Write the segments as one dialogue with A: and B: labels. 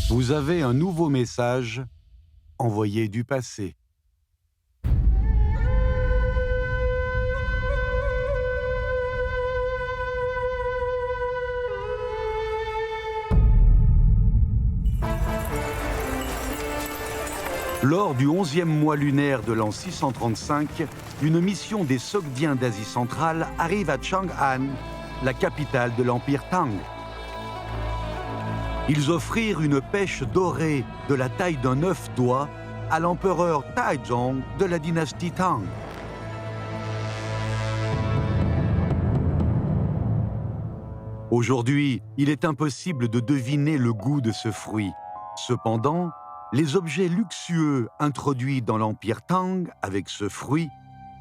A: Vous avez un nouveau message envoyé du passé. Lors du 11e mois lunaire de l'an 635, une mission des Sogdiens d'Asie centrale arrive à Chang'an, la capitale de l'Empire Tang. Ils offrirent une pêche dorée de la taille d'un œuf d'oie à l'empereur Taizong de la dynastie Tang. Aujourd'hui, il est impossible de deviner le goût de ce fruit. Cependant, les objets luxueux introduits dans l'Empire Tang avec ce fruit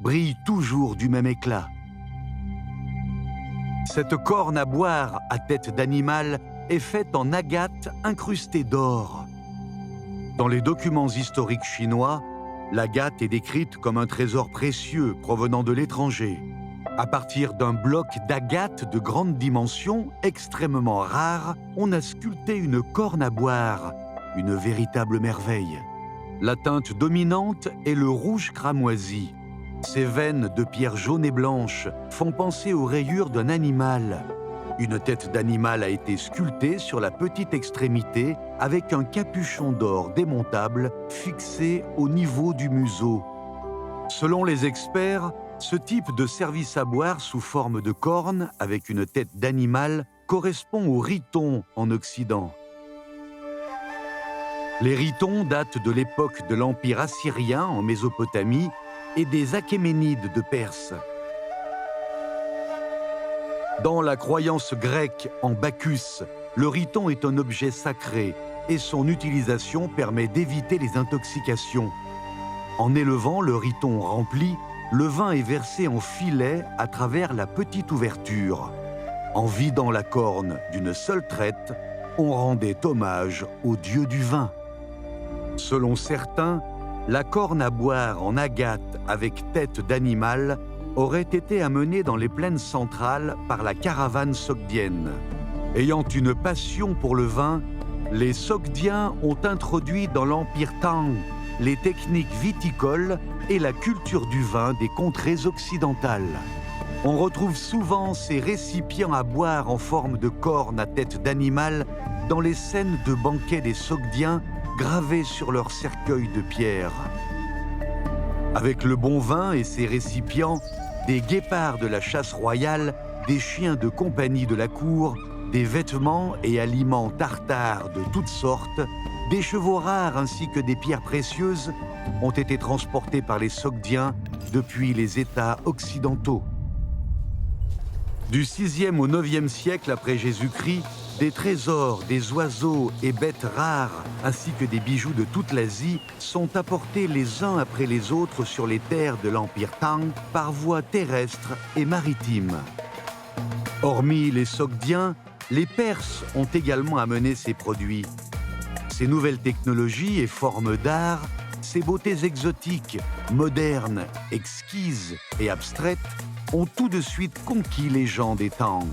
A: brillent toujours du même éclat. Cette corne à boire à tête d'animal est faite en agate incrustée d'or. Dans les documents historiques chinois, l'agate est décrite comme un trésor précieux provenant de l'étranger. À partir d'un bloc d'agate de grande dimension, extrêmement rare, on a sculpté une corne à boire, une véritable merveille. La teinte dominante est le rouge cramoisi. Ses veines de pierre jaune et blanche font penser aux rayures d'un animal. Une tête d'animal a été sculptée sur la petite extrémité avec un capuchon d'or démontable fixé au niveau du museau. Selon les experts, ce type de service à boire sous forme de corne avec une tête d'animal correspond au riton en Occident. Les ritons datent de l'époque de l'Empire assyrien en Mésopotamie et des Achéménides de Perse. Dans la croyance grecque en Bacchus, le riton est un objet sacré et son utilisation permet d'éviter les intoxications. En élevant le riton rempli, le vin est versé en filet à travers la petite ouverture. En vidant la corne d'une seule traite, on rendait hommage au dieu du vin. Selon certains, la corne à boire en agate avec tête d'animal aurait été amenée dans les plaines centrales par la caravane sogdienne. Ayant une passion pour le vin, les Sogdiens ont introduit dans l'Empire Tang les techniques viticoles et la culture du vin des contrées occidentales. On retrouve souvent ces récipients à boire en forme de corne à tête d'animal dans les scènes de banquets des Sogdiens gravés sur leurs cercueils de pierre. Avec le bon vin et ses récipients, des guépards de la chasse royale, des chiens de compagnie de la cour, des vêtements et aliments tartares de toutes sortes, des chevaux rares ainsi que des pierres précieuses ont été transportés par les Sogdiens depuis les États occidentaux. Du 6e au 9e siècle après Jésus-Christ, des trésors, des oiseaux et bêtes rares, ainsi que des bijoux de toute l'Asie, sont apportés les uns après les autres sur les terres de l'Empire Tang par voie terrestre et maritime. Hormis les Sogdiens, les Perses ont également amené ces produits. Ces nouvelles technologies et formes d'art, ces beautés exotiques, modernes, exquises et abstraites, ont tout de suite conquis les gens des Tang.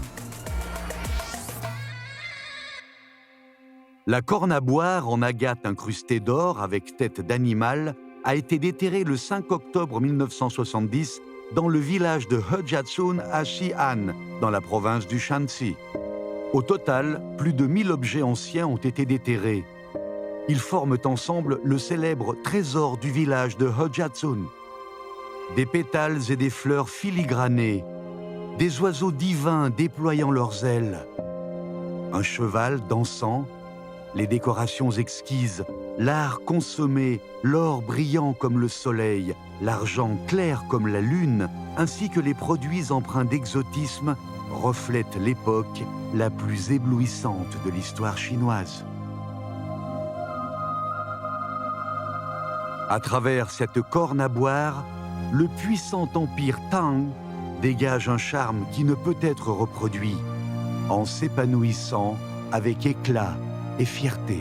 A: La corne à boire en agate incrustée d'or avec tête d'animal a été déterrée le 5 octobre 1970 dans le village de Hejatsun à Xi'an, dans la province du Shanxi. Au total, plus de 1000 objets anciens ont été déterrés. Ils forment ensemble le célèbre trésor du village de Hejatsun. Des pétales et des fleurs filigranées, des oiseaux divins déployant leurs ailes, un cheval dansant, les décorations exquises, l'art consommé, l'or brillant comme le soleil, l'argent clair comme la lune, ainsi que les produits empreints d'exotisme reflètent l'époque la plus éblouissante de l'histoire chinoise. À travers cette corne à boire, le puissant empire Tang dégage un charme qui ne peut être reproduit, en s'épanouissant avec éclat et fierté.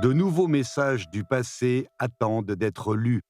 A: De nouveaux messages du passé attendent d'être lus.